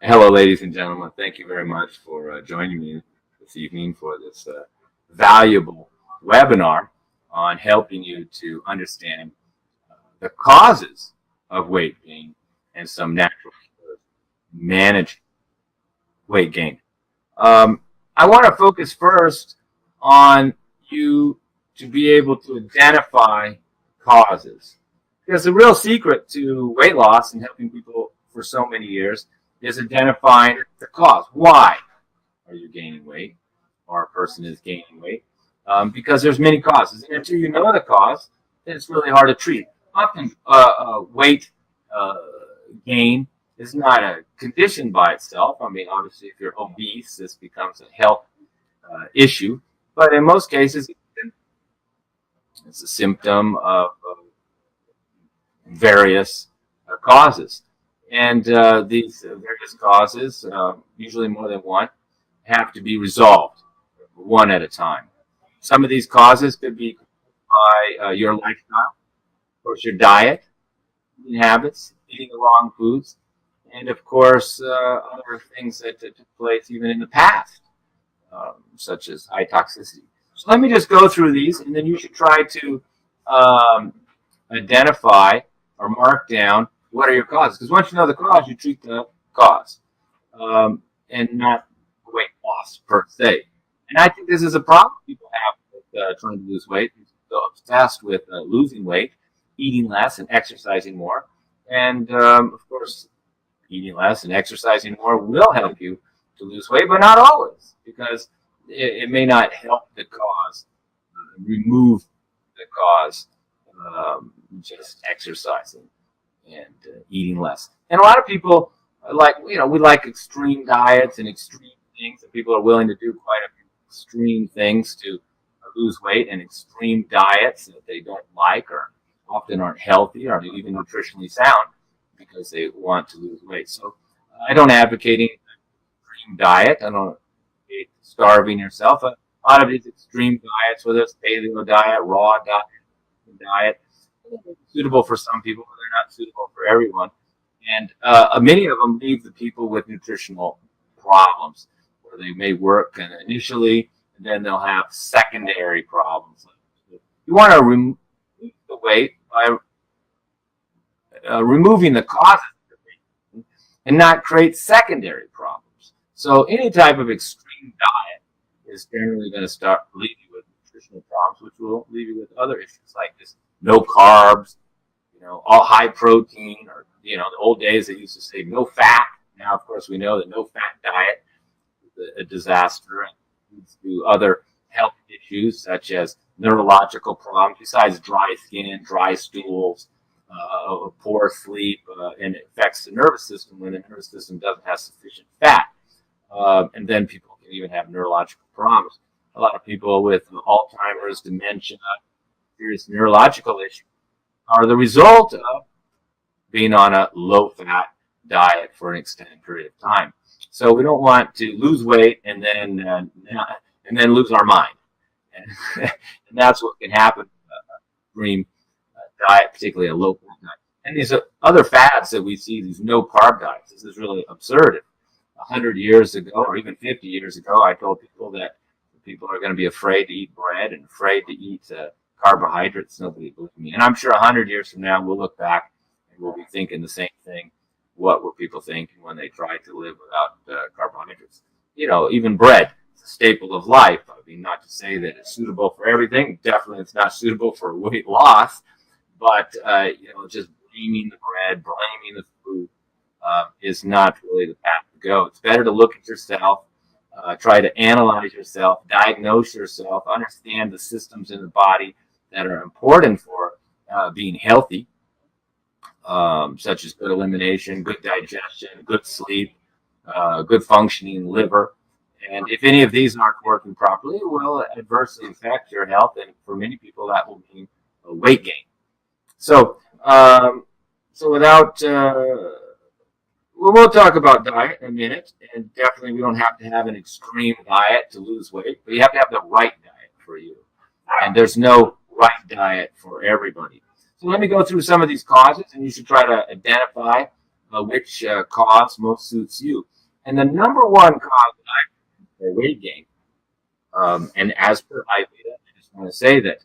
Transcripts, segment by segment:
Hello, ladies and gentlemen. Thank you very much for joining me this evening for this valuable webinar on helping you to understand the causes of weight gain and some natural cures to manage weight gain. I want to focus first on you to be able to identify causes. Because the real secret to weight loss and helping people for so many years is identifying the cause. Why are you gaining weight, or a person is gaining weight? Because there's many causes, and until you know the cause, then it's really hard to treat. Often, weight gain is not a condition by itself. I mean, obviously, if you're obese, this becomes a health issue. But in most cases, it's a symptom of various causes. And these various causes, usually more than one, have to be resolved one at a time. Some of these causes could be by your lifestyle, of course, your diet, eating habits, eating the wrong foods, and of course, other things that took place even in the past, such as eye toxicity. So let me just go through these, and then you should try to identify or mark down what are your causes. Because once you know the cause, you treat the cause, and not weight loss per se. And I think this is a problem people have with trying to lose weight. They're so obsessed with losing weight, eating less, and exercising more. And of course, eating less and exercising more will help you to lose weight, but not always, because it may not help the cause, remove the cause, just exercising and eating less. And a lot of people we like extreme diets and extreme things, and people are willing to do quite a few extreme things to lose weight, and extreme diets that they don't like or often aren't healthy or even nutritionally sound because they want to lose weight. So I don't advocate any extreme diet. I don't advocate starving yourself. A lot of these extreme diets, whether it's paleo diet, raw diet, suitable for some people, but they're not suitable for everyone. And many of them leave the people with nutritional problems, where they may work initially, and then they'll have secondary problems. You want to remove the weight by removing the causes of the weight and not create secondary problems. So any type of extreme diet is generally going to leave you with nutritional problems, which will leave you with other issues like this: no carbs, all high protein, or the old days they used to say no fat. Now, of course, we know that no fat diet is a disaster and leads to other health issues such as neurological problems, besides dry skin, dry stools, poor sleep, and it affects the nervous system when the nervous system doesn't have sufficient fat. And then people can even have neurological problems. A lot of people with Alzheimer's, dementia, serious neurological issues are the result of being on a low-fat diet for an extended period of time. So we don't want to lose weight and then lose our mind, and that's what can happen with a extreme diet, particularly a low-fat diet. And these other fads that we see, these no-carb diets, this is really absurd. 100 years ago, or even 50 years ago, I told people that people are going to be afraid to eat bread and afraid to eat carbohydrates. Nobody believed me. And I'm sure 100 years from now, we'll look back and we'll be thinking the same thing. What were people thinking when they tried to live without carbohydrates? Even bread is a staple of life. I mean, not to say that it's suitable for everything. Definitely it's not suitable for weight loss. But, just blaming the bread, blaming the food is not really the path to go. It's better to look at yourself, try to analyze yourself, diagnose yourself, understand the systems in the body that are important for being healthy, such as good elimination, good digestion, good sleep, good functioning liver. And if any of these aren't working properly, it will adversely affect your health. And for many people, that will mean weight gain. So, without, we'll talk about diet in a minute. And definitely we don't have to have an extreme diet to lose weight, but you have to have the right diet for you. And there's no right diet for everybody. So let me go through some of these causes, and you should try to identify which cause most suits you. And the number one cause for weight gain, and as per Ayurveda, I just want to say that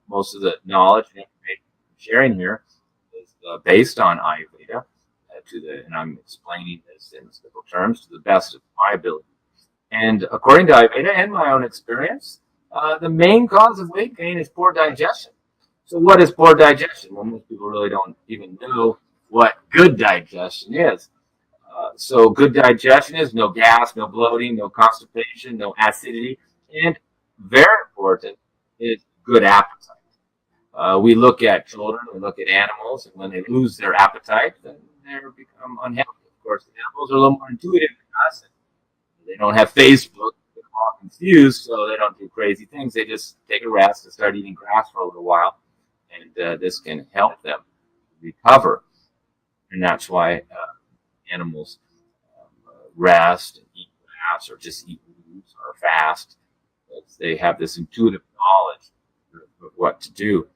most of the knowledge and information I'm sharing here is based on Ayurveda. And I'm explaining this in simple terms to the best of my ability. And according to Ayurveda and my own experience, the main cause of weight gain is poor digestion. So what is poor digestion? Well, most people really don't even know what good digestion is. So good digestion is no gas, no bloating, no constipation, no acidity, and very important is good appetite. We look at children, we look at animals, and when they lose their appetite, then they become unhealthy. Of course, the animals are a little more intuitive than us. They don't have Facebook, they're all confused, so they don't do crazy things. They just take a rest and start eating grass for a little while, and this can help them recover. And that's why animals rest and eat grass or just eat leaves or fast. They have this intuitive knowledge of what to do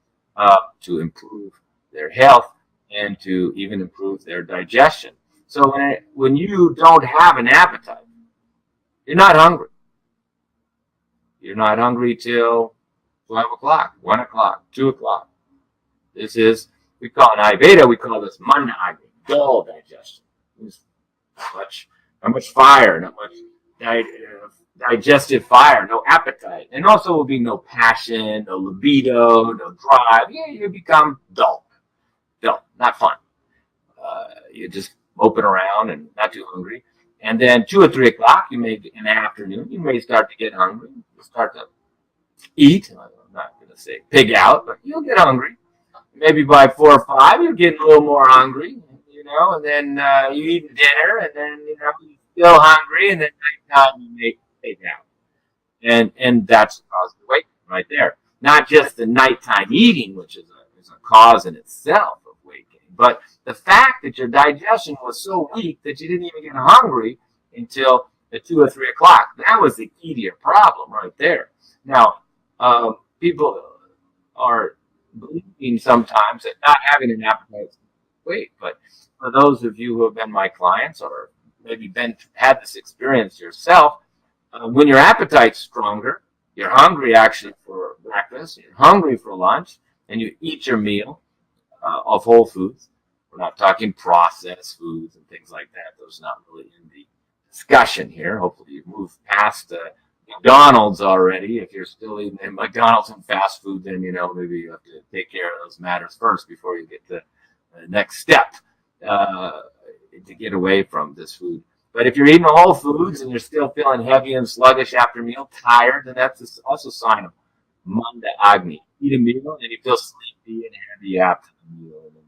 to improve their health and to even improve their digestion. So when you don't have an appetite, you're not hungry. You're not hungry till 12 o'clock, 1 o'clock, 2 o'clock. This is, we call in Ayurveda, we call this Manda Agni, dull digestion. Not much fire, not much digestive fire, no appetite. And also will be no passion, no libido, no drive. Yeah, you become dull. Dull, not fun. You just open around and not too hungry. And then 2 or 3 o'clock, in the afternoon, you may start to get hungry. You start to eat. I'm not going to say pig out, but you'll get hungry. Maybe by 4 or 5, you're getting a little more hungry, and then you eat dinner, and then, you're still hungry, and then nighttime you may pig out. And that's the cause of the weight right there. Not just the nighttime eating, which is a cause in itself of weight gain, but the fact that your digestion was so weak that you didn't even get hungry until the 2 or 3 o'clock. That was the key to your problem right there. Now, people are believing sometimes that not having an appetite is weight, but for those of you who have been my clients or maybe had this experience yourself, when your appetite's stronger, you're hungry actually for breakfast, you're hungry for lunch, and you eat your meal of whole foods. We're not talking processed foods and things like that. Those are not really in the discussion here. Hopefully you've moved past McDonald's already. If you're still eating McDonald's and fast food, then, maybe you have to take care of those matters first before you get to the next step to get away from this food. But if you're eating whole foods and you're still feeling heavy and sluggish after meal, tired, then that's also a sign of Manda Agni. Eat a meal and you feel sleepy and heavy after the meal. And then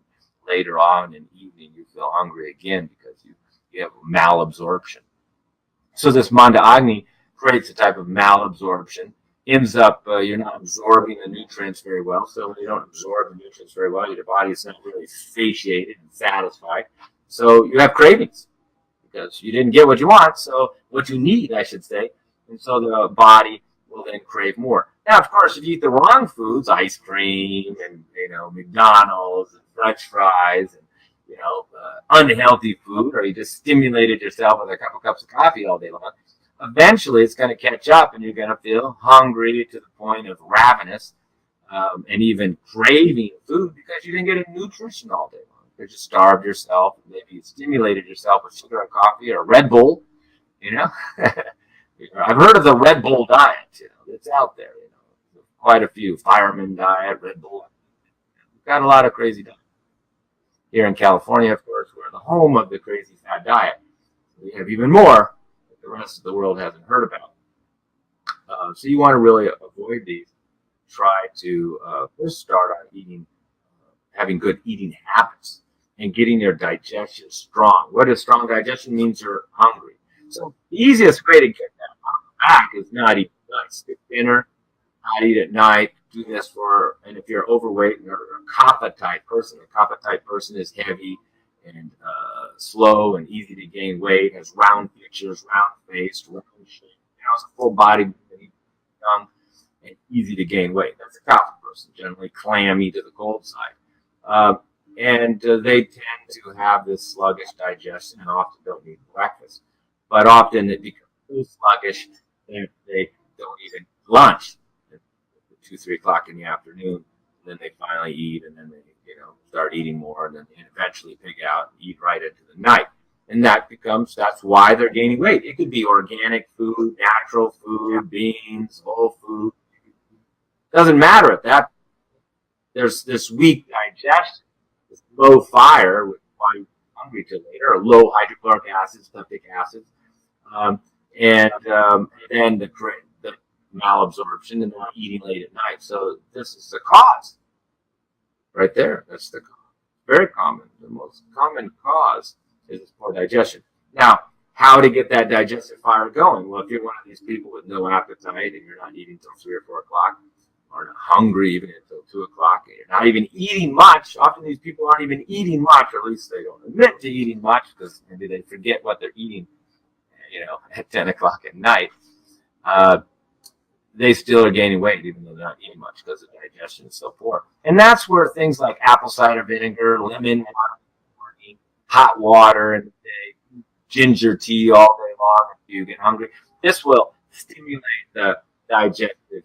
later on in the evening, you feel hungry again because you have malabsorption. So this Manda Agni creates a type of malabsorption. Ends up, you're not absorbing the nutrients very well. So when you don't absorb the nutrients very well, your body is not really satiated and satisfied. So you have cravings because you didn't get what you want. So what you need, I should say. And so the body will then crave more. Now, of course, if you eat the wrong foods, ice cream and, McDonald's and French fries and, unhealthy food, or you just stimulated yourself with a couple cups of coffee all day long, eventually it's going to catch up and you're going to feel hungry to the point of ravenous and even craving food because you didn't get a nutrition all day long. You just starved yourself. Maybe you stimulated yourself with sugar and coffee or Red Bull. I've heard of the Red Bull diet. It's out there. Quite a few. Fireman diet, Red Bull. We've got a lot of crazy diets. Here in California, of course, we're the home of the crazy fat diet. We have even more that the rest of the world hasn't heard about. So you want to really avoid these. Try to first start on eating, having good eating habits and getting your digestion strong. What does strong digestion means? You're hungry. So the easiest way to get that back is not eat at night. Skip dinner, not eat at night. Do this and if you're overweight or a kapha type person is heavy and slow and easy to gain weight, has round features, round face, round shape. It's a full body, young, and easy to gain weight. That's a kapha person, generally clammy to the cold side. and they tend to have this sluggish digestion and often don't eat breakfast. But often it becomes so sluggish that they don't even lunch at 2, 3 o'clock in the afternoon. Then they finally eat, and then they start eating more, and then eventually pig out and eat right into the night. And that's why they're gaining weight. It could be organic food, natural food, beans, whole food. Doesn't matter at that. There's this weak digestion, this low fire, which is why you're hungry till later, or low hydrochloric acid, lactic acid, and then the malabsorption and not eating late at night. So this is the cause right there. That's the cause. Very common. The most common cause is poor digestion. Now, how to get that digestive fire going? Well, if you're one of these people with no appetite and you're not eating till 3 or 4 o'clock, or not hungry even until 2 o'clock, and you're not even eating much. Often these people aren't even eating much, or at least they don't admit to eating much because maybe they forget what they're eating, at 10 o'clock at night. They still are gaining weight even though they're not eating much because the digestion is so poor. And that's where things like apple cider vinegar, lemon water in the morning, hot water in the day, ginger tea all day long if you get hungry. This will stimulate the digestive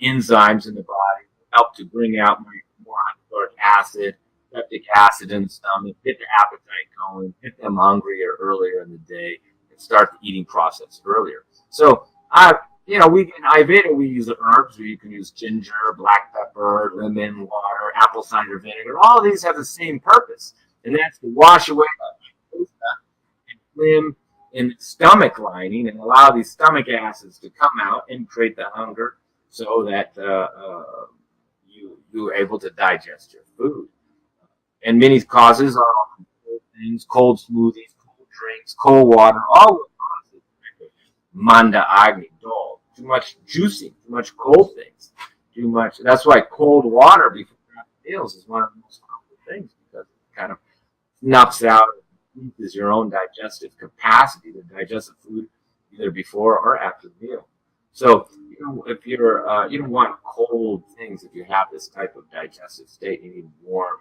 enzymes in the body, help to bring out more hydrochloric acid, lactic acid in the stomach, get the appetite going, get them hungrier earlier in the day, and start the eating process earlier. So, in Ayurveda, we use the herbs. You can use ginger, black pepper, lemon, water, apple cider vinegar. All of these have the same purpose, and that's to wash away the dosha and phlegm in the stomach lining and allow these stomach acids to come out and create the hunger so that you're able to digest your food. And many causes are cold things, cold smoothies, cold drinks, cold water, all will cause it. Manda, agni, dol. Too much juicing, too much cold things, too much. That's why cold water before meals is one of the most common things, because it kind of knocks out, increases your own digestive capacity to digest the food either before or after the meal. So, if you're, you don't want cold things. If you have this type of digestive state, you need warm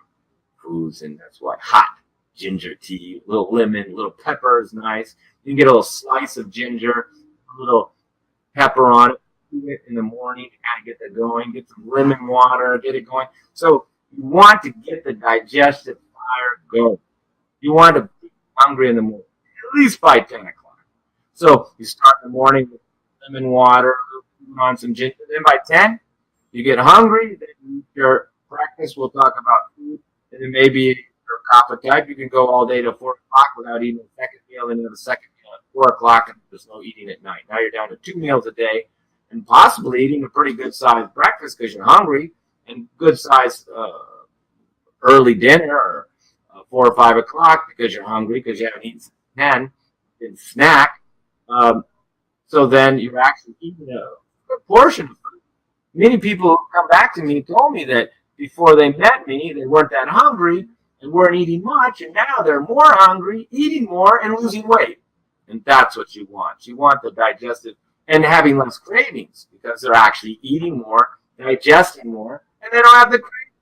foods, and that's why hot ginger tea, a little lemon, a little pepper is nice. You can get a little slice of ginger, a little pepper on it, do it in the morning to kind of get that going, get some lemon water, get it going. So you want to get the digestive fire going. You want to be hungry in the morning, at least by 10 o'clock. So you start in the morning with lemon water, on some ginger. Then by 10, you get hungry. Then you eat your breakfast. We'll talk about food. And then maybe your appetite. You can go all day to 4 o'clock without eating a second meal, and then the second meal at 4 o'clock, and there's no eating at night. Now you're down to 2 meals a day, and possibly eating a pretty good sized breakfast because you're hungry, and good sized early dinner, or 4 or 5 o'clock because you're hungry because you haven't eaten since 10, and snack. So then you're actually eating a good portion of food. Many people come back to me and told me that before they met me, they weren't that hungry and weren't eating much, and now they're more hungry, eating more, and losing weight. And that's what you want. You want the digestive, and having less cravings because they're actually eating more, digesting more, and they don't have the cravings.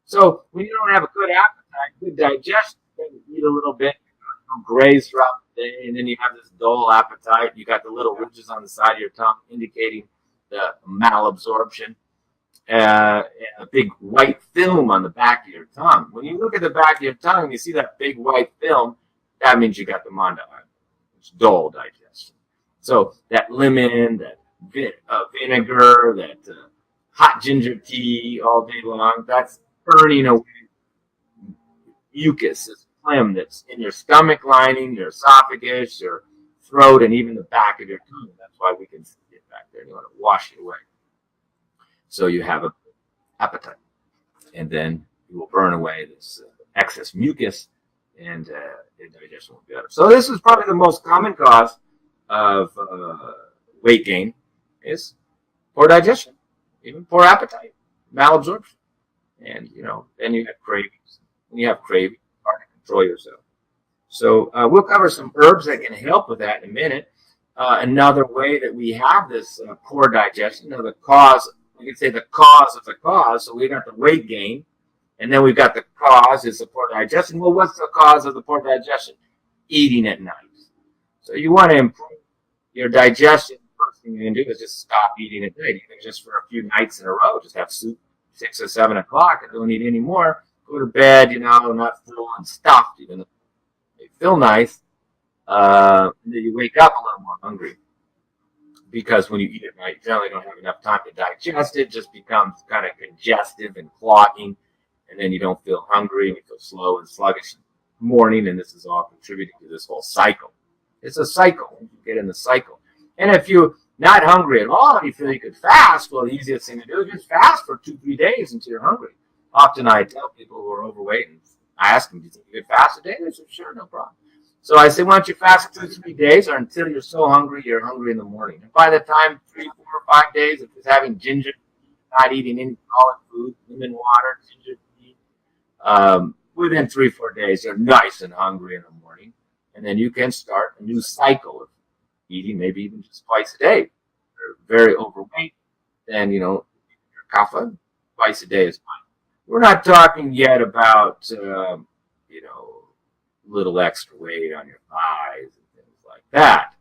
So when you don't have a good appetite, good digestion, you eat a little bit, graze throughout the day, and then you have this dull appetite. You got the little ridges on the side of your tongue indicating the malabsorption. A big white film on the back of your tongue. When you look at the back of your tongue and you see that big white film, that means you got the manda, which is dull digestion. So that lemon, that vinegar, that hot ginger tea all day long, that's burning away mucus, this phlegm that's in your stomach lining, your esophagus, your throat, and even the back of your tongue. That's why we can see it back there. You want to wash it away. So you have an appetite, and then you will burn away this excess mucus, and the digestion will be better. So this is probably the most common cause of weight gain, is poor digestion, even poor appetite, malabsorption, and then you have cravings. When you have cravings, it's hard to control yourself. So we'll cover some herbs that can help with that in a minute. Another way that we have this poor digestion, the cause. You can say the cause of the cause. So we got the weight gain, And then we've got the cause is the poor digestion. Well, what's the cause of the poor digestion? Eating at night. So you want to improve your digestion. The first thing you can do is just stop eating at night, even just for a few nights in a row. Just have soup 6 or 7 o'clock and don't eat any more. Go to bed, not full and stuffed, even though they feel nice. And then you wake up a little more hungry. Because when you eat at night, you generally don't have enough time to digest it. It just becomes kind of congestive and clogging. And then you don't feel hungry and you feel slow and sluggish in the morning. And this is all contributing to this whole cycle. It's a cycle. You get in the cycle. And if you're not hungry at all and you feel you could fast, well, the easiest thing to do is just fast for 2-3 days until you're hungry. Often I tell people who are overweight and I ask them, do you think you could fast a day? They say, sure, no problem. So I say, why don't you fast 2-3 days or until you're so hungry, you're hungry in the morning. And by the time 3, 4, or 5 days, if it's having ginger, not eating any solid food, lemon water, ginger tea, within 3-4 days, you're nice and hungry in the morning. And then you can start a new cycle of eating, maybe even just twice a day. If you're very overweight, then, your kapha, twice a day is fine. We're not talking yet about, little extra weight on your thighs and things like that.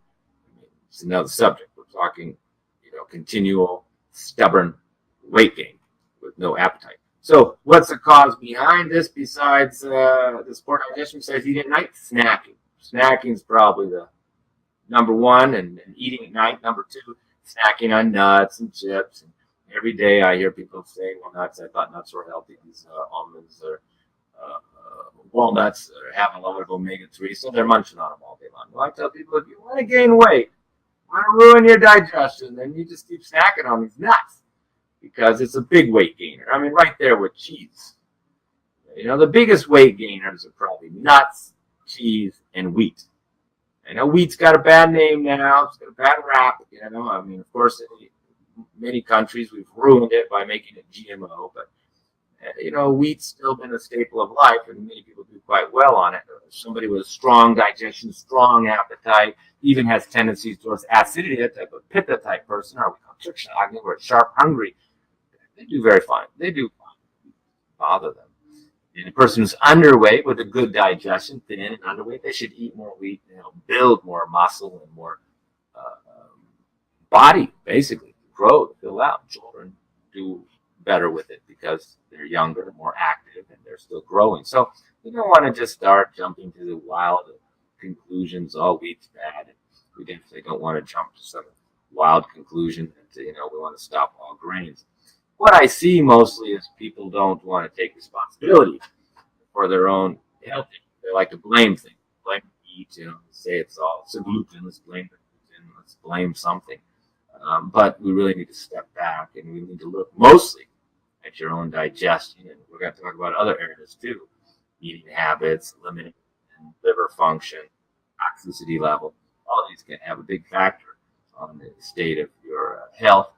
It's another subject. We're talking, continual, stubborn weight gain with no appetite. So what's the cause behind this besides this poor digestion, besides eating at night? Snacking. Snacking is probably the number one, and eating at night, number 2, snacking on nuts and chips. And every day I hear people say, well, nuts, I thought nuts were healthy. These almonds or walnuts have a lot of omega-3, so they're munching on them all day long. Well, I tell people, if you want to gain weight, want to ruin your digestion, then you just keep snacking on these nuts because it's a big weight gainer. I mean, right there with cheese. The biggest weight gainers are probably nuts, cheese, and wheat. I know wheat's got a bad name now. It's got a bad rap. Of course, in many countries we've ruined it by making it GMO, but wheat's still been a staple of life, and many people do quite well on it. Somebody with a strong digestion, strong appetite, even has tendencies towards acidity, that type of pitta type person, or we call Triksha, or sharp, hungry. They do very fine. They do fine. Bother them. And a person who's underweight with a good digestion, thin and underweight, they should eat more wheat, build more muscle and more body, basically, grow, fill out. Children do better with it because they're younger, more active, and they're still growing. So we don't want to just start jumping to the wild conclusions, all wheat's bad. We definitely don't want to jump to some wild conclusion that, we want to stop all grains. What I see mostly is people don't want to take responsibility for their own health. They like to blame things, blame wheat, say it's a gluten, let's blame the gluten, let's blame something. But we really need to step back and we need to look mostly at your own digestion, and we're going to talk about other areas too: eating habits, limiting liver function, toxicity level. All these can have a big factor on the state of your health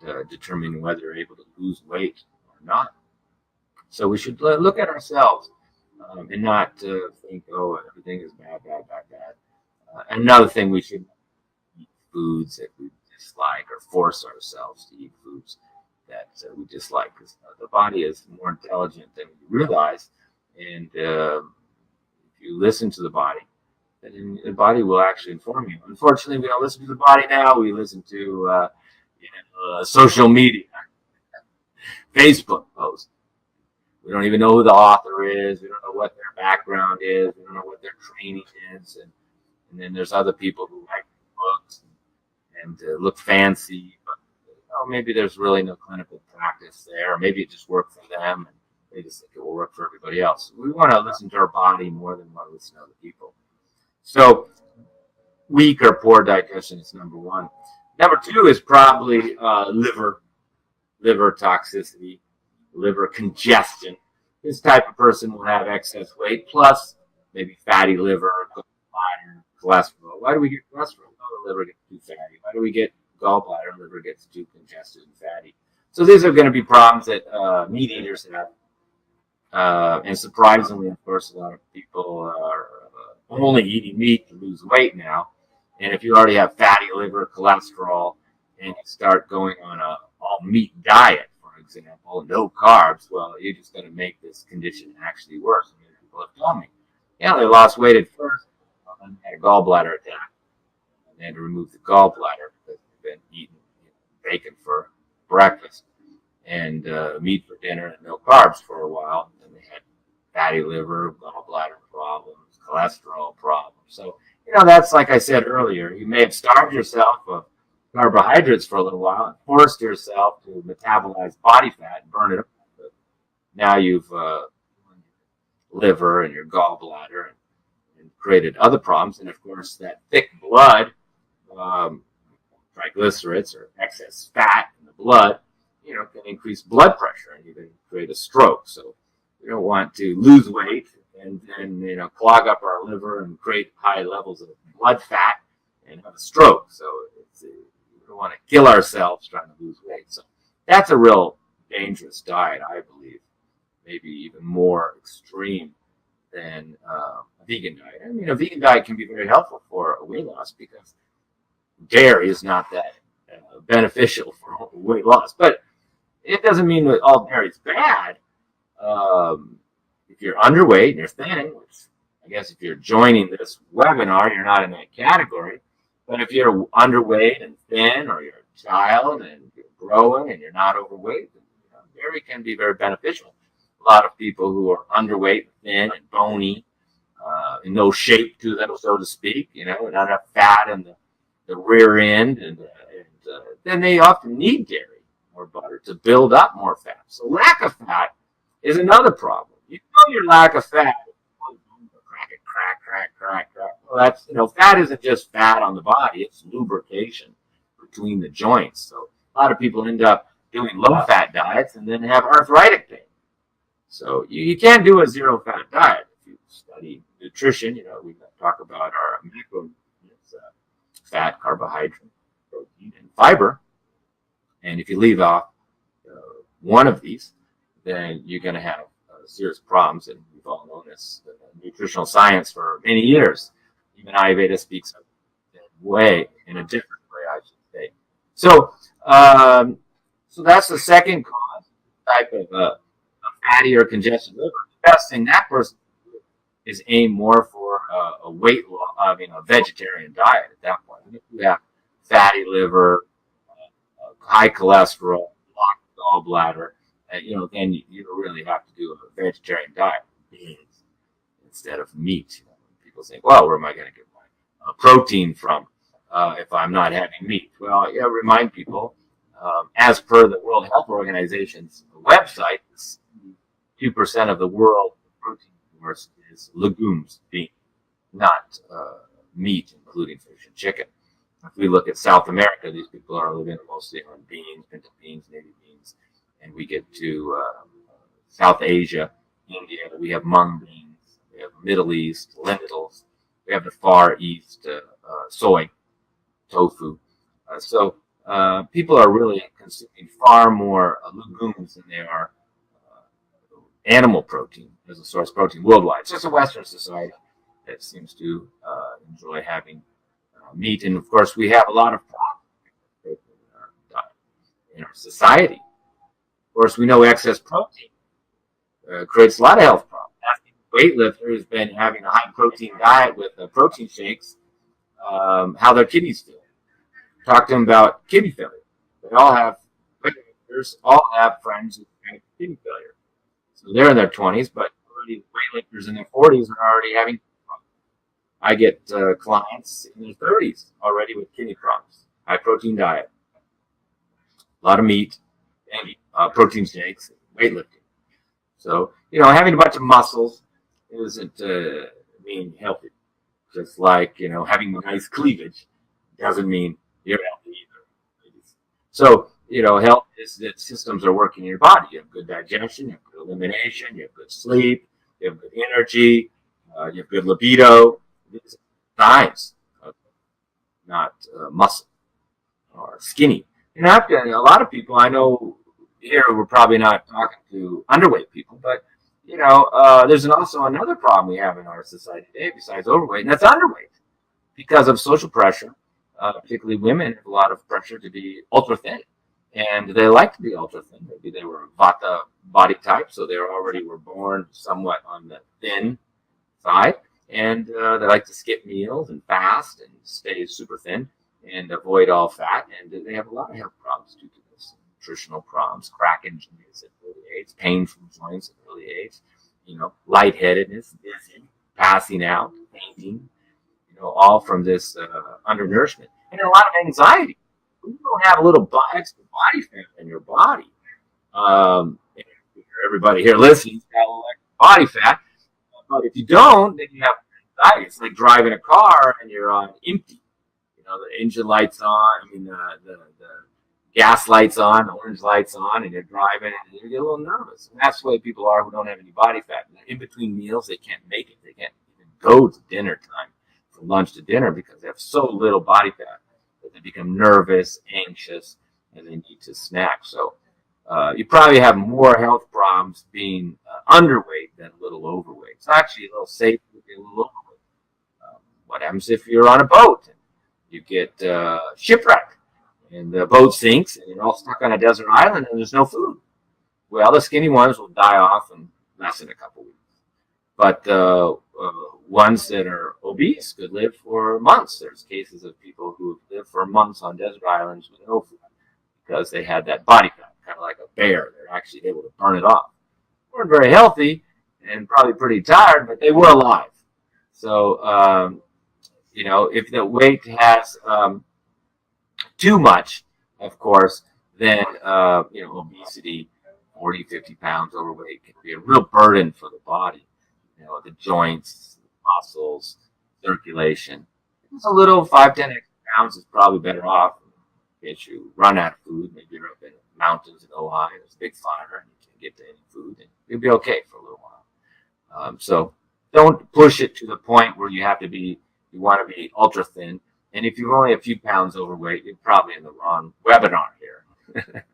and determining whether you're able to lose weight or not. So we should look at ourselves and not think, oh, everything is bad. Another thing, we should eat foods that we dislike or force ourselves to eat foods that we dislike, because the body is more intelligent than we realize, and if you listen to the body, then the body will actually inform you. Unfortunately, we don't listen to the body now. We listen to social media, Facebook posts. We don't even know who the author is. We don't know what their background is. We don't know what their training is, and then there's other people who write books and look fancy, but maybe there's really no clinical practice there, or maybe it just worked for them, and they just think it will work for everybody else. We want to listen to our body more than want to listen to other people. So weak or poor digestion is number 1. Number 2 is probably liver toxicity, liver congestion. This type of person will have excess weight, plus maybe fatty liver, cholesterol. Why do we get cholesterol? Well, the liver gets too fatty. Why do we get gallbladder? Liver gets too congested and fatty. So these are going to be problems that meat eaters have. And surprisingly, of course, a lot of people are only eating meat to lose weight now. And if you already have fatty liver, cholesterol, and you start going on a all meat diet, for example, example, no carbs, well, you're just going to make this condition actually worse. I mean, people have told me, yeah, they lost weight at first, and had a gallbladder attack, and they had to remove the gallbladder because they've been eating bacon for breakfast and meat for dinner and no carbs for a while. And they had fatty liver, gallbladder problems, cholesterol problems. So, that's like I said earlier, you may have starved yourself of carbohydrates for a little while and forced yourself to metabolize body fat and burn it up. But now you've liver and your gallbladder and created other problems. And of course, that thick blood, triglycerides or excess fat in the blood, can increase blood pressure and even create a stroke. So we don't want to lose weight and then, clog up our liver and create high levels of blood fat and have a stroke. So we don't want to kill ourselves trying to lose weight. So that's a real dangerous diet, I believe, maybe even more extreme than a vegan diet. I mean, a vegan diet can be very helpful for weight loss because dairy is not that beneficial for weight loss. But it doesn't mean that all dairy is bad. If you're underweight and you're thin, which I guess if you're joining this webinar, you're not in that category. But if you're underweight and thin, or you're a child and you're growing and you're not overweight, dairy can be very beneficial. A lot of people who are underweight, thin, and bony, and no shape to them, so to speak, not enough fat in the rear end, and then they often need dairy or butter to build up more fat. So lack of fat is another problem. Your lack of fat, crack. Well, that's, fat isn't just fat on the body, it's lubrication between the joints. So a lot of people end up doing low-fat diets and then have arthritic pain. So you can't do a zero-fat diet. If you study nutrition, we talk about our macro fat, carbohydrate, protein, and fiber. And if you leave off one of these, then you're going to have serious problems. And we've all known this nutritional science for many years. Even Ayurveda speaks of it in a different way, I should say. So, so that's the second cause, type of a fatty or congested liver. The best thing that person can do is aim more for a weight loss, a vegetarian diet at that point. And if you have fatty liver, high cholesterol, blocked gallbladder, then you really have to do a vegetarian diet, beans instead of meat. People think, well, where am I going to get my protein from if I'm not having meat? Well, remind people, as per the World Health Organization's website, 2% of the world protein source is legumes, beans, not meat, including fish and chicken. If we look at South America, these people are living mostly on beans, pinto beans, navy beans. And we get to South Asia, India, we have mung beans, we have Middle East, lentils, we have the Far East, soy, tofu. So people are really consuming far more legumes than they are animal protein as a source of protein worldwide. It's just a Western society that seems to enjoy having meat. And of course, we have a lot of problems in our diet, in our society. Of course, we know excess protein creates a lot of health problems. A weightlifter who's been having a high-protein diet with protein shakes, how their kidneys feel. Talk to them about kidney failure. Weightlifters all have friends who have kidney failure. So they're in their 20s, but already weightlifters in their 40s are already having problems. I get clients in their 30s already with kidney problems. High-protein diet, a lot of meat, and protein shakes, weightlifting. So, having a bunch of muscles isn't mean healthy. Just like, having nice cleavage doesn't mean you're healthy either. So, health is that systems are working in your body. You have good digestion, you have good elimination, you have good sleep, you have good energy, you have good libido. These are signs of not muscle or skinny. A lot of people I know here, we're probably not talking to underweight people, but there's also another problem we have in our society today besides overweight, and that's underweight because of social pressure. Particularly women have a lot of pressure to be ultra thin, and they like to be ultra thin. Maybe they were Vata body type, so they already were born somewhat on the thin side, and they like to skip meals and fast and stay super thin and avoid all fat. And they have a lot of health problems due to this. Nutritional problems, cracking joints at early age, pain from joints at early age, lightheadedness, dizzy, passing out, fainting, all from this undernourishment and a lot of anxiety. When you don't have a little extra body fat in your body, everybody here listening has got a little extra body fat, but if you don't, then you have anxiety. It's like driving a car and you're on empty. The engine lights on, the gas lights on, the orange lights on, and you're driving and you get a little nervous. And that's the way people are who don't have any body fat. In between meals, they can't make it. They can't even go to dinner time, from lunch to dinner, because they have so little body fat that they become nervous, anxious, and they need to snack. So you probably have more health problems being underweight than a little overweight. It's actually a little safer to be a little overweight. What happens if you're on a boat and you get shipwrecked and the boat sinks and you're all stuck on a desert island and there's no food? Well, the skinny ones will die off in less than a couple weeks. But ones that are obese could live for months. There's cases of people who have lived for months on desert islands with no food because they had that body fat, kind of like a bear. They're actually able to burn it off. They weren't very healthy and probably pretty tired, but they were alive. So, if the weight has too much, of course, then, obesity, 40, 50 pounds overweight can be a real burden for the body. The joints, muscles, circulation. It's a little 5, 10 extra pounds is probably better off in case you run out of food. Maybe you're up in the mountains in Ojai, there's a big fire and you can't get to any food, and you'll be okay for a little while. So don't push it to the point where you want to be ultra thin. And if you're only a few pounds overweight, you're probably in the wrong webinar here.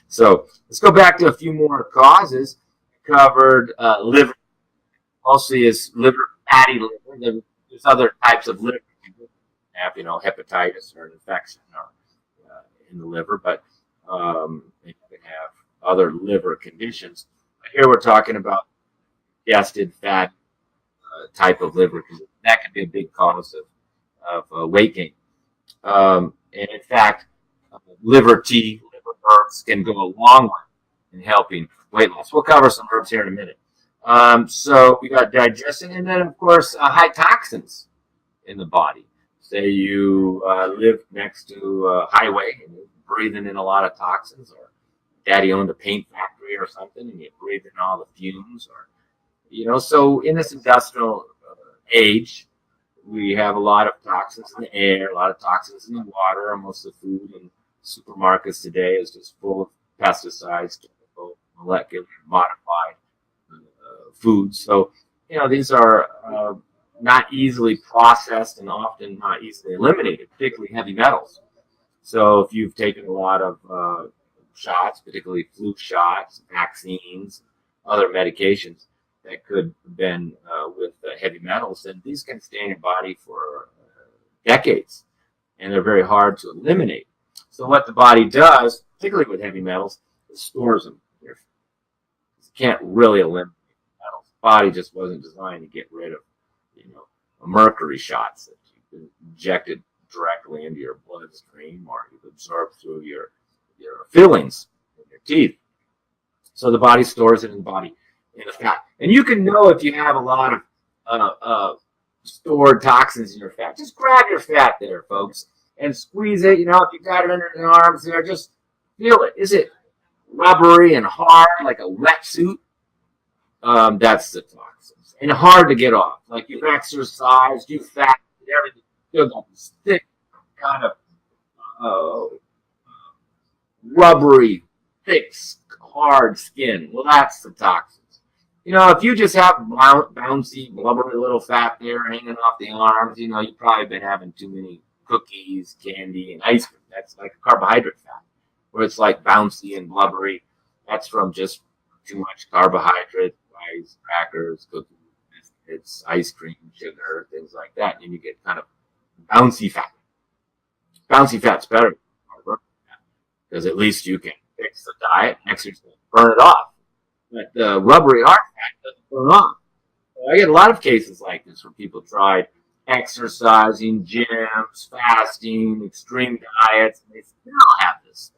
So let's go back to a few more causes. We covered liver. Mostly is liver, fatty liver. There's other types of liver. You have, hepatitis or an infection in the liver, but you can have other liver conditions. Here we're talking about digested fat type of liver condition. That can be a big cause of weight gain. And in fact, liver tea, liver herbs can go a long way in helping weight loss. We'll cover some herbs here in a minute. So we got digestion, and then of course high toxins in the body. Say you live next to a highway and you're breathing in a lot of toxins, or daddy owned a paint factory or something and you breathe in all the fumes, or so in this industrial age, we have a lot of toxins in the air, a lot of toxins in the water. Most of the food in supermarkets today is just full of pesticides, chemical, molecular, modified foods. So, these are not easily processed and often not easily eliminated, particularly heavy metals. So if you've taken a lot of shots, particularly flu shots, vaccines, other medications that could have been with heavy metals, then these can stay in your body for decades, and they're very hard to eliminate. So what the body does, particularly with heavy metals, it stores them. You can't really eliminate metals. The body just wasn't designed to get rid of, mercury shots that you injected directly into your bloodstream or you absorb through your fillings in your teeth. So the body stores it in the body in the fat. And you can know if you have a lot of stored toxins in your fat. Just grab your fat there, folks, and squeeze it. If you got it under the arms there, just feel it. Is it rubbery and hard like a wetsuit? That's the toxins. And hard to get off. Like you exercise, you fat, everything. You'll got this thick, kind of rubbery, thick, hard skin. Well, that's the toxins. If you just have bouncy, blubbery little fat there hanging off the arms, you've probably been having too many cookies, candy, and ice cream. That's like carbohydrate fat, where it's like bouncy and blubbery. That's from just too much carbohydrate, rice, crackers, cookies, biscuits, ice cream, sugar, things like that. And you get kind of bouncy fat. Bouncy fat's better. because at least you can fix the diet, exercise, burn it off. But the rubbery hard fat doesn't burn off. So I get a lot of cases like this where people tried exercising, gyms, fasting, extreme diets, and they still have this.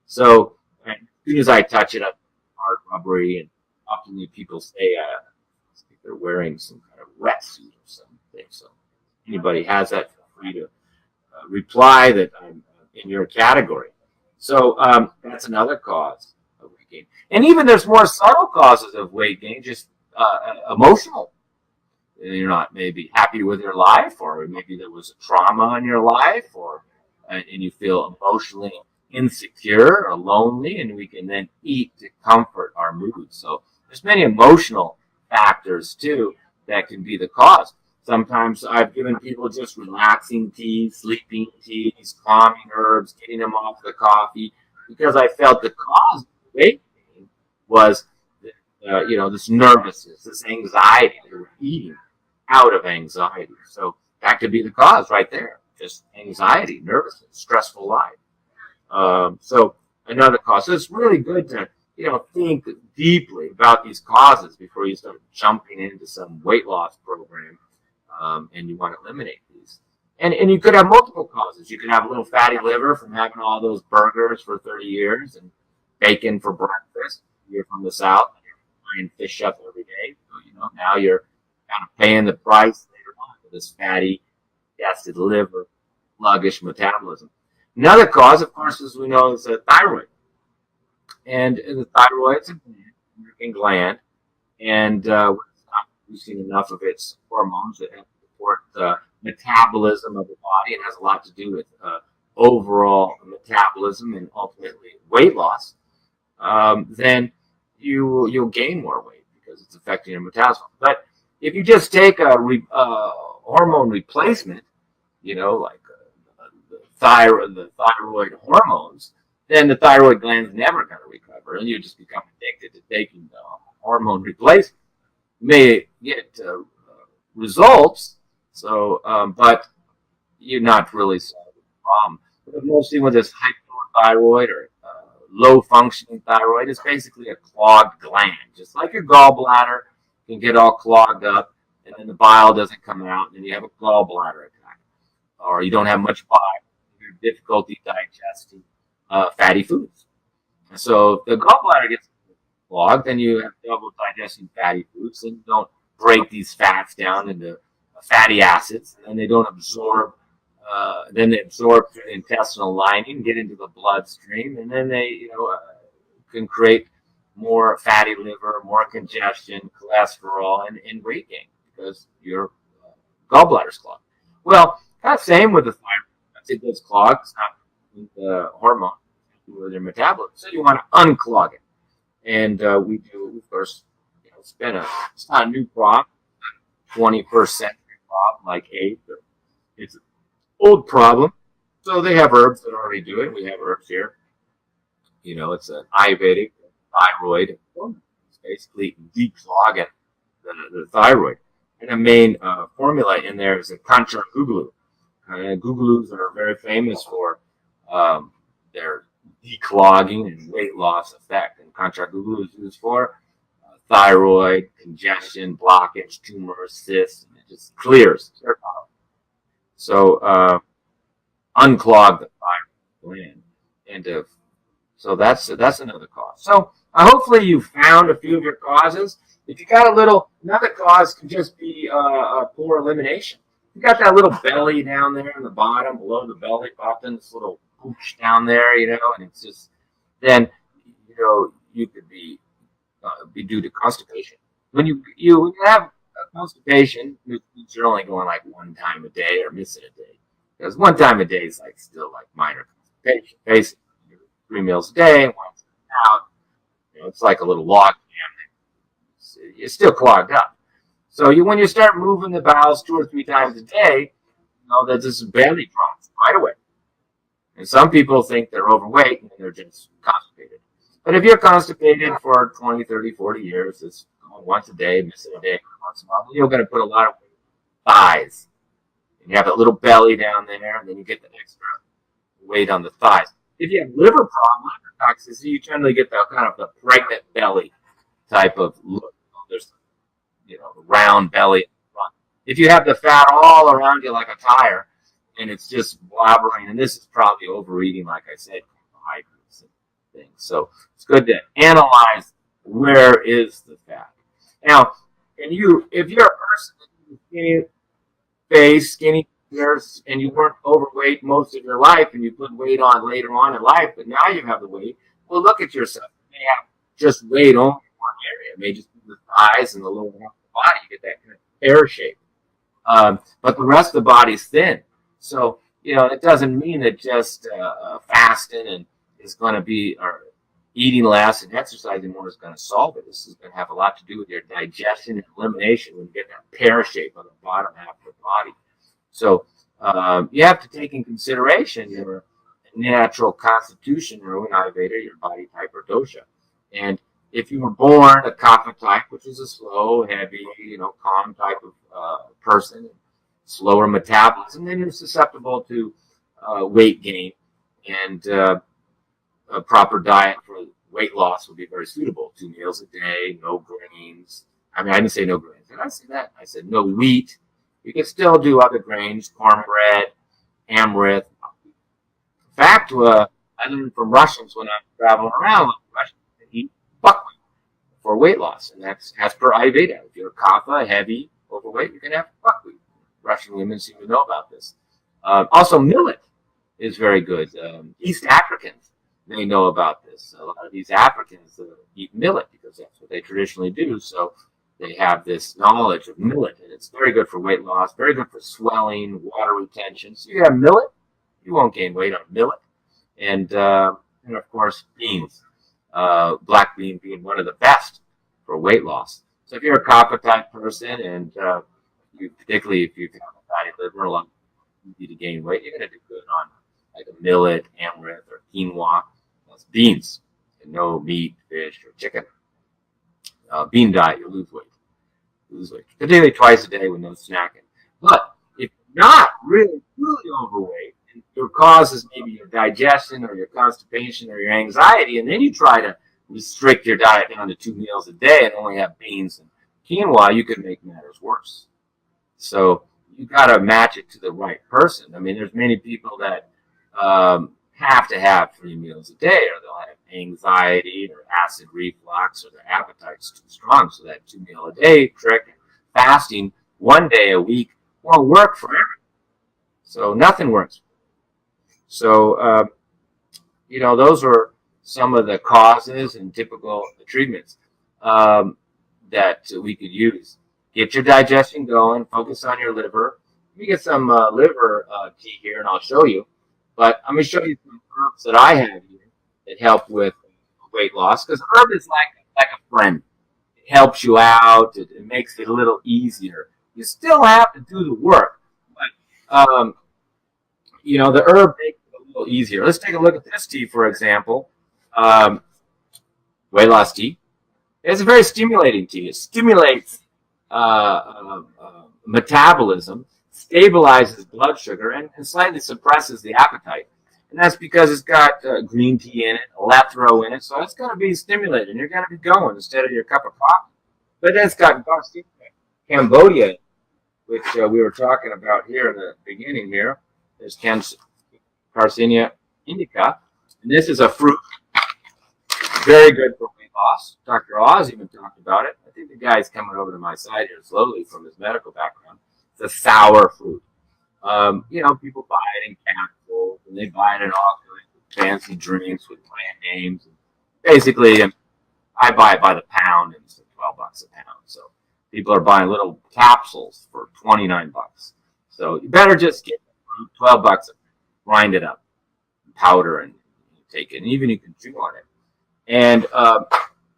So as soon as I touch it up, hard, rubbery, and often people say they're wearing some kind of wetsuit or something. So anybody has that, feel free to reply that I'm in your category. So that's another cause of weight gain. And even there's more subtle causes of weight gain, just emotional. You're not maybe happy with your life, or maybe there was a trauma in your life, or and you feel emotionally insecure or lonely, and we can then eat to comfort our mood. So there's many emotional factors too that can be the cause. Sometimes I've given people just relaxing teas, sleeping teas, calming herbs, getting them off the coffee, because I felt the cause of weight gain was, this nervousness, this anxiety. They were eating out of anxiety. So that could be the cause right there. Just anxiety, nervousness, stressful life. So another cause. So it's really good to, think deeply about these causes before you start jumping into some weight loss program. And you want to eliminate these. And you could have multiple causes. You could have a little fatty liver from having all those burgers for 30 years and bacon for breakfast. You're from the South, and you're buying fish up every day. So, now you're kind of paying the price later on for this fatty, acid liver, sluggish metabolism. Another cause, of course, as we know, is the thyroid. And the thyroid's a gland, and we're not producing enough of its hormones that help support the metabolism of the body. It has a lot to do with overall metabolism and ultimately weight loss. Then you'll gain more weight because it's affecting your metabolism. But if you just take a hormone replacement, like the thyroid hormones, then the thyroid gland's never going to recover, and you just become addicted to taking the hormone replacement. You may get results, but you're not really solving the problem. But mostly with this hypothyroid or low functioning thyroid, it's basically a clogged gland, just like your gallbladder can get all clogged up, and then the bile doesn't come out, and then you have a gallbladder attack, or you don't have much bile, you have difficulty digesting fatty foods. And so if the gallbladder gets clogged, then you have trouble digesting fatty foods, and you don't break these fats down into fatty acids, and then they don't absorb. Then they absorb through the intestinal lining, get into the bloodstream, and then they, can create more fatty liver, more congestion, cholesterol, and weight gain because your gallbladder's clogged. Well, kind of same with the thyroid. Once it gets clogged, it's not with the hormone, with your metabolism. So you want to unclog it. And we do, of course, it's not a new problem, 21st century problem like AIDS. It's an old problem. So they have herbs that already do it. We have herbs here. It's an Ayurvedic thyroid. It's basically declogging the thyroid. And the main formula in there is a Kanchar Gugulu. Gugulus are very famous for their declogging and weight loss effect. And Kanchar Gugulu is used for thyroid, congestion, blockage, tumors, cysts, and it just clears. So unclog the thyroid gland. And so that's another cause. So hopefully you found a few of your causes. If you got another cause can just be a poor elimination. You got that little belly down there in the bottom, below the belly button, this little pooch down there, and it's just, then, you could be due to constipation. When you have constipation, you're only going like one time a day or missing a day. Because one time a day is still minor constipation. Basically, 3 meals a day, once out, it's like a little log jam. It's still clogged up. So when you start moving the bowels 2 or 3 times a day, that this belly drops right away. And some people think they're overweight and they're just constipated. But if you're constipated for 20, 30, 40 years, it's going once a day, missing a day once in a while, you're going to put a lot of thighs. And you have that little belly down there, and then you get the extra weight on the thighs. If you have liver problem, liver toxicity, you generally get the kind of the pregnant belly type of look. There's, round belly in front. If you have the fat all around you like a tire, and it's just blabbering, and this is probably overeating, like I said, carbohydrates and things. So it's good to analyze where is the fat. Now, if you're a person with skinny face, skinny fingers, and you weren't overweight most of your life, and you put weight on later on in life, but now you have the weight, well, look at yourself. You may have just weight only in one area. It may just be the thighs and the lower half of the body. You get that kind of pear shape. But the rest of the body's thin. So, it doesn't mean that just fasting and is going to be, or eating less and exercising more is going to solve it. This is going to have a lot to do with your digestion and elimination when you get that pear shape on the bottom half of the body. So you have to take in consideration your natural constitution, or Ayurveda, your body type or dosha. And if you were born a Kapha type, which is a slow, heavy, calm type of person, slower metabolism, then you're susceptible to weight gain, and a proper diet for weight loss would be very suitable. 2 meals a day, no grains. I didn't say no grains. Did I say that? I said no wheat. You can still do other grains, cornbread, amaranth. In fact, I learned from Russians when I'm traveling around, Russians eat buckwheat for weight loss, and that's as per Ayurveda. If you're Kapha, heavy, overweight, you can have buckwheat. Russian women seem to know about this. Also, millet is very good. East Africans, they know about this. A lot of these Africans eat millet because that's what they traditionally do. So they have this knowledge of millet, and it's very good for weight loss, very good for swelling, water retention. So you have millet, you won't gain weight on millet. And of course, beans. Black bean being one of the best for weight loss. So if you're a Kapha type person, and particularly if you have a fatty liver, a lot easy to gain weight, you're going to do good on like a millet, amaranth, or quinoa. That's beans, and no meat, fish, or chicken. Bean diet, you lose weight. Particularly twice a day with no snacking. But if you're not really, truly overweight, and your cause is maybe your digestion or your constipation or your anxiety, and then you try to restrict your diet down to 2 meals a day and only have beans and quinoa, you could make matters worse. So you got to match it to the right person. There's many people that have to have 3 meals a day, or they'll have anxiety or acid reflux, or their appetite's too strong. So that 2 meal a day trick, fasting 1 day a week, won't work for everyone. So nothing works. So, those are some of the causes and typical treatments that we could use. Get your digestion going, focus on your liver. Let me get some liver tea here, and I'll show you. But I'm going to show you some herbs that I have here that help with weight loss, because herb is like a friend. It helps you out. It makes it a little easier. You still have to do the work, but the herb makes it a little easier. Let's take a look at this tea, for example. Weight loss tea. It's a very stimulating tea. It stimulates metabolism, stabilizes blood sugar, and slightly suppresses the appetite. And that's because it's got green tea in it, electro in it, so it's going to be stimulating. You're going to be going instead of your cup of coffee. But then it's got Garcinia Cambodia, which we were talking about here in the beginning here. There's Garcinia indica, and this is a fruit. Very good for weight loss. Dr. Oz even talked about it. I think the guy's coming over to my side here slowly from his medical background. It's a sour fruit. People buy it in capsules, and they buy it in all kinds of fancy drinks with brand names. Basically, I buy it by the pound, and it's $12 a pound. So people are buying little capsules for $29. So you better just get $12, grind it up, powder, and take it. And even you can chew on it. And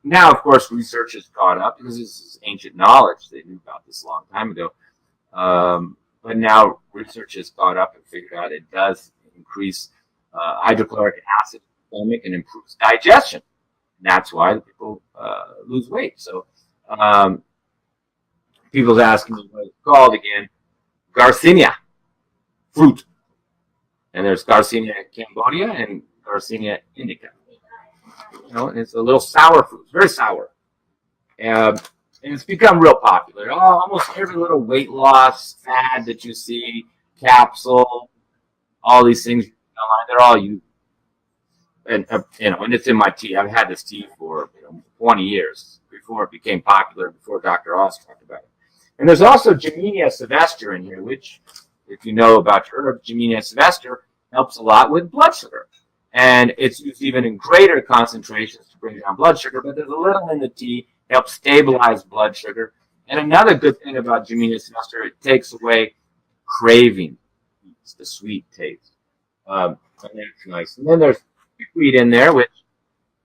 now, of course, research has caught up because this is ancient knowledge. They knew about this a long time ago. But now research has caught up and figured out it does increase hydrochloric acid in the stomach and improves digestion. And that's why people lose weight. So people's asking me what it's called again. Garcinia fruit. And there's Garcinia Cambodia and Garcinia indica. It's a little sour fruit. It's very sour. And it's become real popular. Almost every little weight loss fad that you see, capsule, all these things online, they're all used. And it's in my tea. I've had this tea for 20 years before it became popular, before Dr. Oz talked about it. And there's also Gymnea sylvestre in here, which, if you know about your herbs, Gymnea sylvestre helps a lot with blood sugar. And it's used even in greater concentrations to bring down blood sugar, but there's a little in the tea to help stabilize blood sugar. And another good thing about Gymnea sylvestre, it takes away craving. It's the sweet taste. And that's nice. And then there's chickweed in there, which,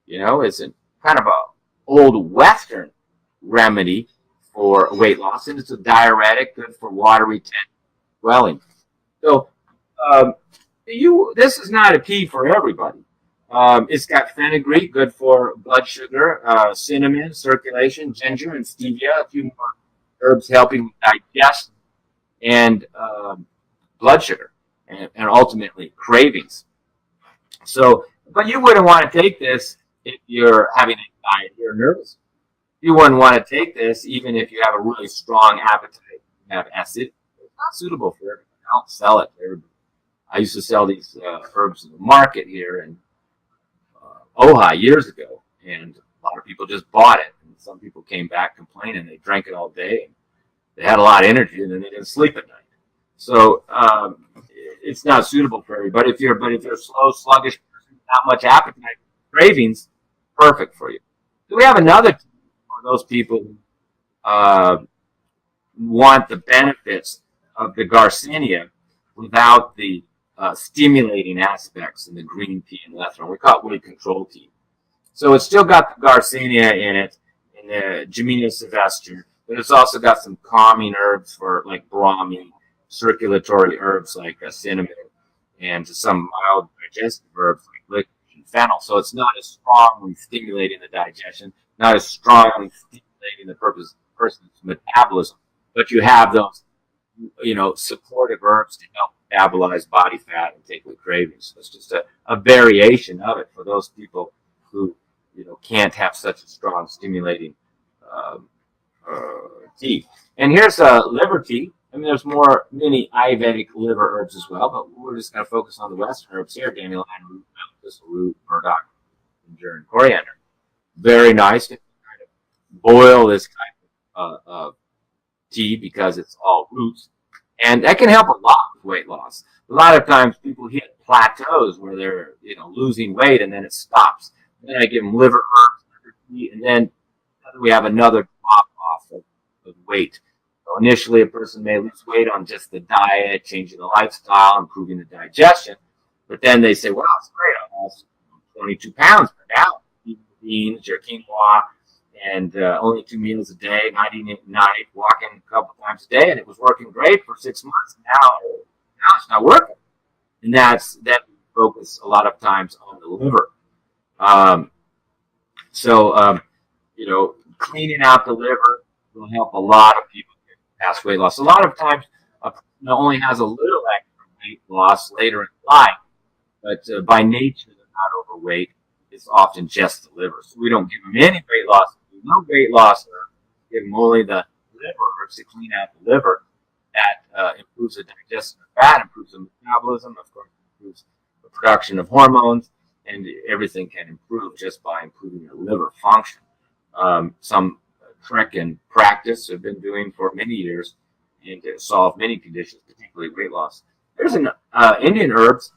is a kind of a old Western remedy for weight loss, and it's a diuretic, good for water retention, swelling. So, this is not a tea for everybody. It's got fenugreek, good for blood sugar, cinnamon, circulation, ginger, and stevia. A few more herbs helping with digestion and blood sugar, and ultimately cravings. So, but you wouldn't want to take this if you're having anxiety or nervous. You wouldn't want to take this even if you have a really strong appetite. You have acid. It's not suitable for everybody. I don't sell it to everybody. I used to sell these herbs in the market here in Ojai years ago, and a lot of people just bought it. And some people came back complaining they drank it all day, and they had a lot of energy, and then they didn't sleep at night. So it's not suitable for everybody. If you're a slow, sluggish person, not much appetite, cravings, perfect for you. So we have another tea for those people who want the benefits of the Garcinia without the stimulating aspects in the green tea and lethargy. We call it weight control tea. So it's still got the Garcinia in it, in the Gymnea sylvestre, but it's also got some calming herbs for like Brahmi, circulatory herbs like cinnamon, and some mild digestive herbs like licorice and fennel. So it's not as strongly stimulating the digestion, not as strongly stimulating the person's metabolism, but you have those, supportive herbs to help metabolize body fat and take away cravings. So it's just a variation of it for those people who, can't have such a strong stimulating tea. And here's a liver tea. I mean, there's many Ayurvedic liver herbs as well, but we're just going to focus on the Western herbs here: dandelion root, thistle root, burdock, ginger, and coriander. Very nice to kind of boil this kind of tea because it's all roots, and that can help a lot with weight loss. A lot of times people hit plateaus where they're losing weight and then it stops. And then I give them liver herbs, liver tea, and then we have another drop off of weight. So initially, a person may lose weight on just the diet, changing the lifestyle, improving the digestion, but then they say, "Wow, it's great! I lost 22 pounds per now. Eating beans, your quinoa, and only 2 meals a day, not eating at night, walking a couple times a day, and it was working great for 6 months. Now it's not working." And that we focus a lot of times on the liver. Cleaning out the liver will help a lot of people get past weight loss. A lot of times, a person only has a little extra weight loss later in life, but by nature, they're not overweight. It's often just the liver. So we don't give them any weight loss. No weight loss. Give them only the liver herbs to clean out the liver. That improves the digestion of fat, improves the metabolism, of course, improves the production of hormones, and everything can improve just by improving your liver function. Some trick and practice have been doing for many years and to solve many conditions, particularly weight loss. There's an Indian herbs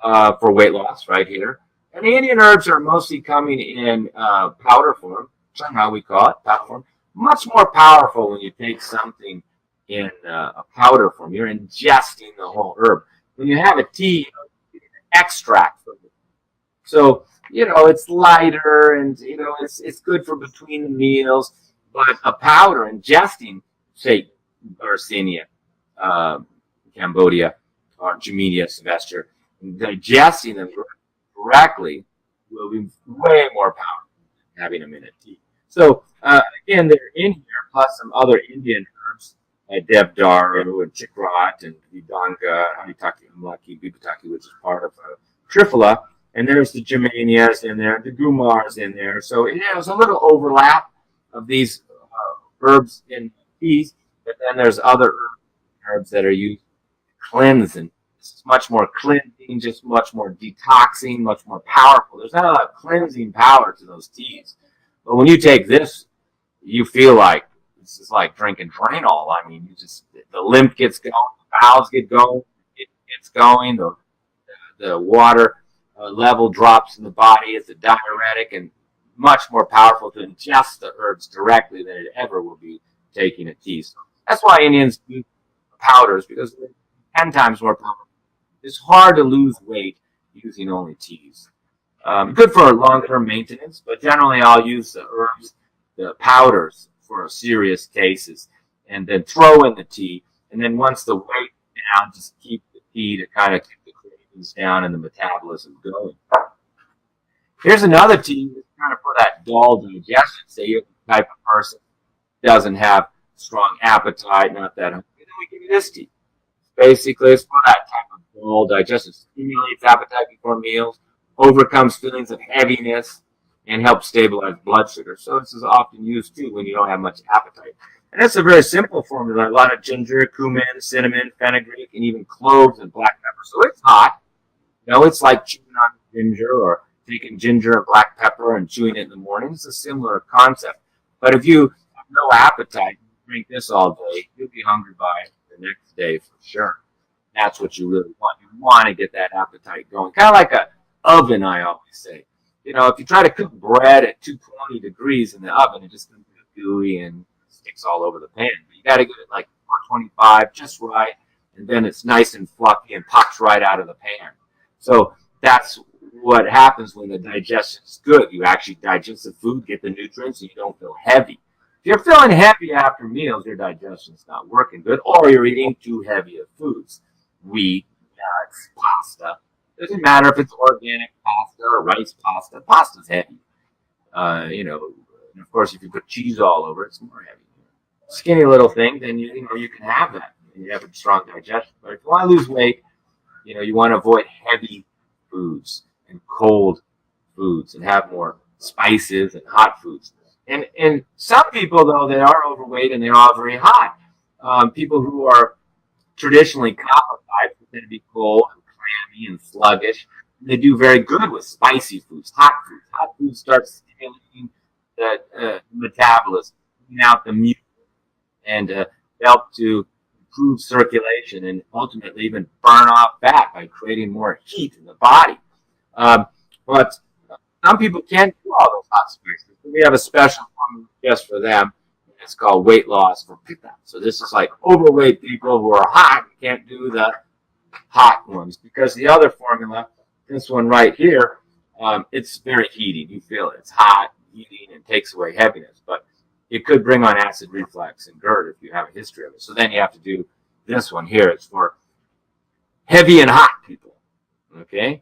for weight loss right here. And the Indian herbs are mostly coming in powder form, somehow we call it powder form. Much more powerful when you take something in a powder form. You're ingesting the whole herb. When you have a tea, you get an extract from it. So, it's lighter and, it's good for between the meals. But a powder, ingesting, say, Garcinia, Cambodia, or Gymnea sylvestre, digesting them directly will be way more powerful than having them in a tea. So, again, they're in here, plus some other Indian herbs, like Devdaru and Chikrat and Vidanga, Haritaki, Amlaki, Bibitaki, which is part of Triphala. and there's the Germanias in there, the Gumars in there. So there's a little overlap of these herbs in teas, but then there's other herbs that are used to cleanse, and this is much more cleansing, just much more detoxing, much more powerful. There's not a lot of cleansing power to those teas. But when you take this, you feel like this is like drinking Drainol. I mean, the lymph gets going, the bowels get going, it gets going, the water level drops in the body. It's a diuretic and much more powerful to ingest the herbs directly than it ever will be taking a tea. So that's why Indians do powders, because they're 10 times more powerful. It's hard to lose weight using only teas. Good for long-term maintenance, but generally I'll use the herbs, the powders for serious cases, and then throw in the tea. And then once the weight down, just keep the tea to kind of keep the cravings down and the metabolism going. Here's another tea that's kind of for that dull digestion. Say you're the type of person who doesn't have strong appetite, not that hungry. Then we give you this tea. Basically, it's for that type of dull digestion. Stimulates appetite before meals, overcomes feelings of heaviness, and helps stabilize blood sugar. So this is often used too when you don't have much appetite. And it's a very simple formula. A lot of ginger, cumin, cinnamon, fenugreek, and even cloves and black pepper. So it's hot. It's like chewing on ginger or taking ginger and black pepper and chewing it in the morning. It's a similar concept. But if you have no appetite, drink this all day, you'll be hungry by the next day for sure. That's what you really want. You want to get that appetite going. Kind of like an oven, I always say. If you try to cook bread at 220 degrees in the oven, it just gets gooey and sticks all over the pan. But you got to get it like 425, just right, and then it's nice and fluffy and pops right out of the pan. So that's what happens when the digestion is good. You actually digest the food, get the nutrients, and you don't feel heavy. If you're feeling heavy after meals, your digestion's not working good, or you're eating too heavy of foods. Wheat, nuts, pasta. Doesn't matter if it's organic pasta or rice pasta. Pasta's heavy. And of course, if you put cheese all over, it's more heavy. Skinny little thing, then you can have that. You have a strong digestion. But if you want to lose weight, you want to avoid heavy foods and cold foods and have more spices and hot foods. And some people, though, they are overweight and they're all very hot. People who are traditionally copper-type tend to be cold and clammy and sluggish. And they do very good with spicy foods, hot foods. Hot foods start stimulating the metabolism, clean out the mucus, and help to improve circulation and ultimately even burn off fat by creating more heat in the body. But some people can't do all those hot spices. We have a special formula just for them. It's called weight loss for pitta. So this is like overweight people who are hot and can't do the hot ones, because the other formula, this one right here, it's very heating. You feel it. It's hot, heating, and takes away heaviness. But it could bring on acid reflux and GERD if you have a history of it. So then you have to do this one here. It's for heavy and hot people, okay?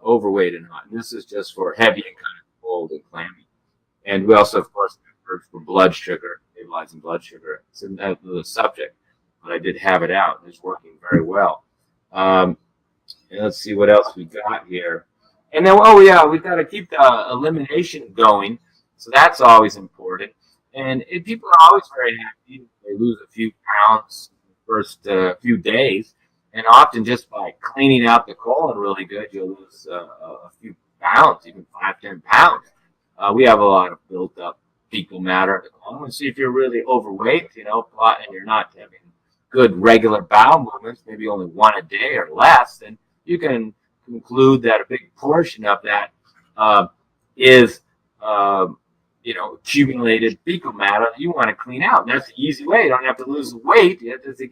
Overweight and hot. And this is just for heavy and kind of cold and clammy. And we also, of course, herbs for blood sugar, stabilizing blood sugar. It's in the subject, but I did have it out, and it's working very well. And let's see what else we got here. And then, we've got to keep the elimination going, so that's always important. And people are always very happy if they lose a few pounds in the first few days, and often just by cleaning out the colon really good, you'll lose a few pounds, even 5-10 pounds. We have a lot of built-up fecal matter in the colon. So if you're really overweight, and you're not having good regular bowel movements, maybe only one a day or less, then you can conclude that a big portion of that is accumulated fecal matter that you want to clean out. And that's the easy way. You don't have to lose the weight. You have to get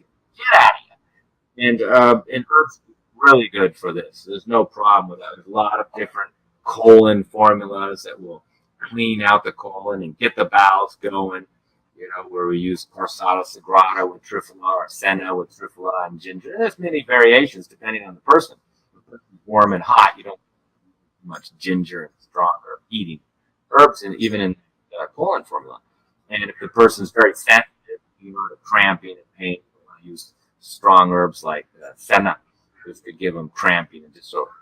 out of you. And herbs are really good for this. There's no problem with that. There's a lot of different colon formulas that will clean out the colon and get the bowels going, where we use Corsata sagrada with trifala or senna with trifala and ginger. And there's many variations depending on the person. If the person's warm and hot, you don't need much ginger and stronger eating herbs, and even in colon formula. And if the person's very sensitive, to cramping and pain, you want to use strong herbs like senna, which could give them cramping and disorder.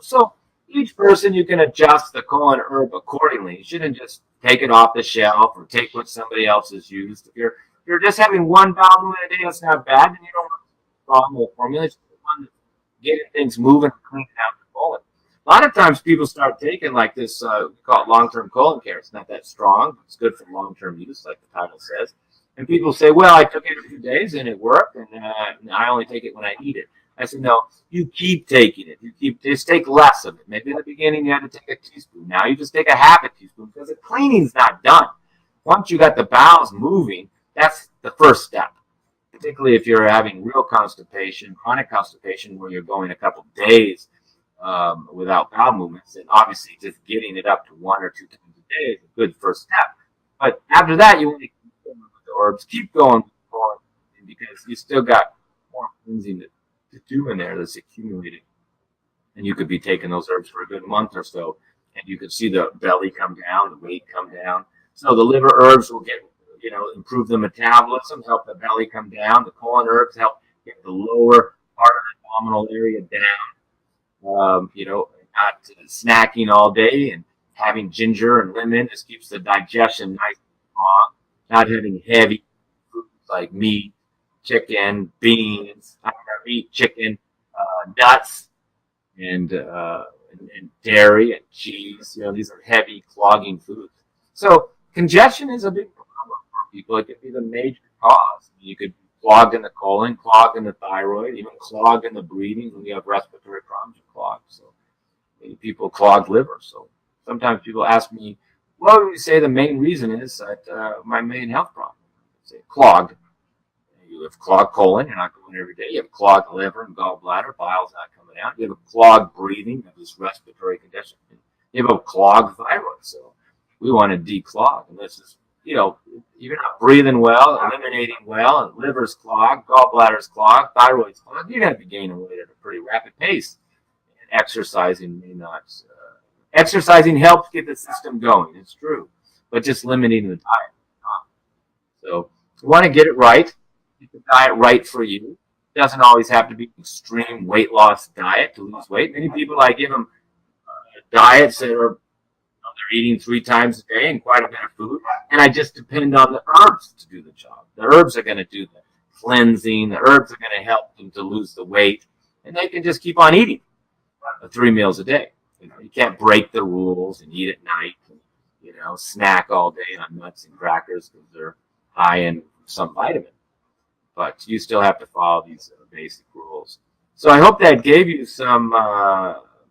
So each person you can adjust the colon herb accordingly. You shouldn't just take it off the shelf or take what somebody else has used. If you're just having one bowel movement a day, that's not bad, and you don't want strong formulation. You want getting things moving and cleaning out the colon. A lot of times people start taking like this, we call it long-term colon care. It's not that strong, but it's good for long-term use, like the title says. And people say, well, I took it a few days and it worked, and I only take it when I eat it. I said, no, you keep taking it. Just take less of it. Maybe in the beginning you had to take a teaspoon. Now you just take a half a teaspoon because the cleaning's not done. Once you got the bowels moving, that's the first step. Particularly if you're having real constipation, chronic constipation, where you're going a couple days without bowel movements, and obviously just getting it up to 1 or 2 times a day is a good first step. But after that, you want to keep going with the herbs, keep going with the colon, because you still got more cleansing to do in there that's accumulated. And you could be taking those herbs for a good month or so, and you could see the belly come down, the weight come down. So the liver herbs will get, improve the metabolism, help the belly come down. The colon herbs help get the lower part of the abdominal area down. Not snacking all day and having ginger and lemon just keeps the digestion nice and strong. Not having heavy foods like meat, chicken, beans, meat, chicken, nuts, and dairy and cheese. These are heavy, clogging foods. So congestion is a big problem for people. It could be the major cause. You could be clogged in the colon, clogged in the thyroid, even clogged in the breathing. When you have respiratory problems, you clog. So many people clog liver. So sometimes people ask me, what would you say the main reason is that my main health problem? I say clogged. You have clogged colon, you're not going every day. You have clogged liver and gallbladder, bile's not coming out. You have a clogged breathing, you have this respiratory condition. You have a clogged thyroid. So we want to declog. And this is, you're not breathing well, eliminating well, and liver's clogged, gallbladder's clogged, thyroid's clogged. You're going to be gaining weight at a pretty rapid pace. And exercising may not. Exercising helps get the system going. It's true. But just limiting the diet. So you want to get it right. Get the diet right for you. It doesn't always have to be an extreme weight loss diet to lose weight. Many people, I give them diets that are they're eating 3 times a day and quite a bit of food, and I just depend on the herbs to do the job. The herbs are going to do the cleansing. The herbs are going to help them to lose the weight, and they can just keep on eating 3 meals a day. You can't break the rules and eat at night and, snack all day on nuts and crackers because they're high in some vitamin. But you still have to follow these basic rules. So I hope that gave you some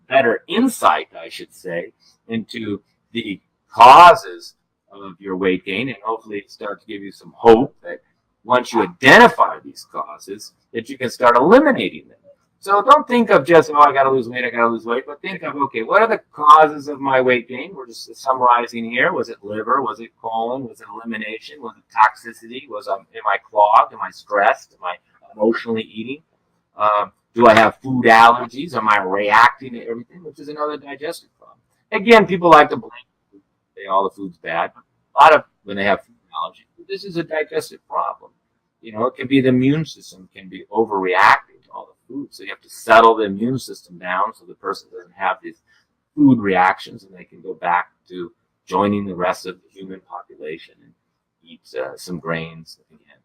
better insight, I should say, into the causes of your weight gain, and hopefully it starts to give you some hope that once you identify these causes, that you can start eliminating them. So don't think of just, I got to lose weight, but think of, okay, what are the causes of my weight gain? We're just summarizing here. Was it liver? Was it colon? Was it elimination? Was it toxicity? Am I clogged? Am I stressed? Am I emotionally eating? Do I have food allergies? Am I reacting to everything? Which is another digestive problem. Again, people like to blame food. Say all the food's bad. But a lot of when they have food allergies, this is a digestive problem. It can be the immune system can be overreacting to all the food. So you have to settle the immune system down so the person doesn't have these food reactions, and they can go back to joining the rest of the human population and eat some grains again.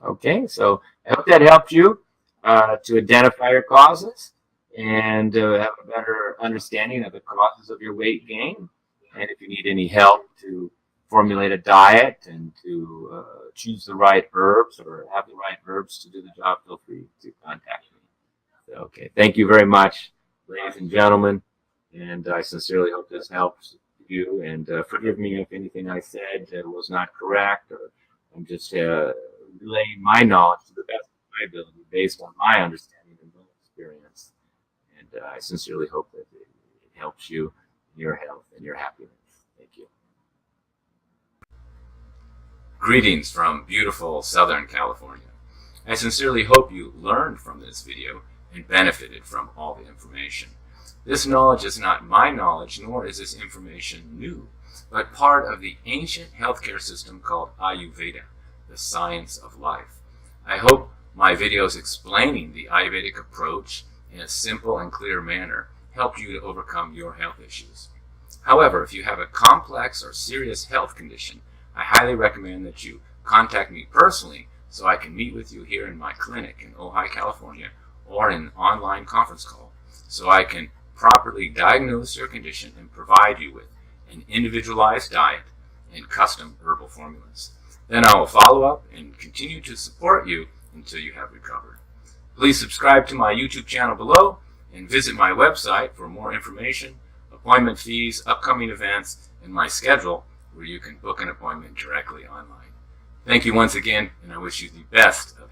Okay, so I hope that helped you to identify your causes and have a better understanding of the causes of your weight gain. And if you need any help to formulate a diet and to choose the right herbs or have the right herbs to do the job, feel free to contact me. Okay, thank you very much, ladies and gentlemen, and I sincerely hope this helps you, and forgive me if anything I said was not correct, or I'm just relaying my knowledge to the best of my ability based on my understanding and my experience, and I sincerely hope that it helps you in your health and your happiness. Thank you. Greetings from beautiful Southern California. I sincerely hope you learned from this video and benefited from all the information. This knowledge is not my knowledge, nor is this information new, but part of the ancient healthcare system called Ayurveda, the science of life. I hope my videos explaining the Ayurvedic approach in a simple and clear manner help you to overcome your health issues. However, if you have a complex or serious health condition, I highly recommend that you contact me personally so I can meet with you here in my clinic in Ojai, California, or in an online conference call so I can properly diagnose your condition and provide you with an individualized diet and custom herbal formulas. Then I will follow up and continue to support you until you have recovered. Please subscribe to my YouTube channel below and visit my website for more information, appointment fees, upcoming events, and my schedule where you can book an appointment directly online. Thank you once again, and I wish you the best of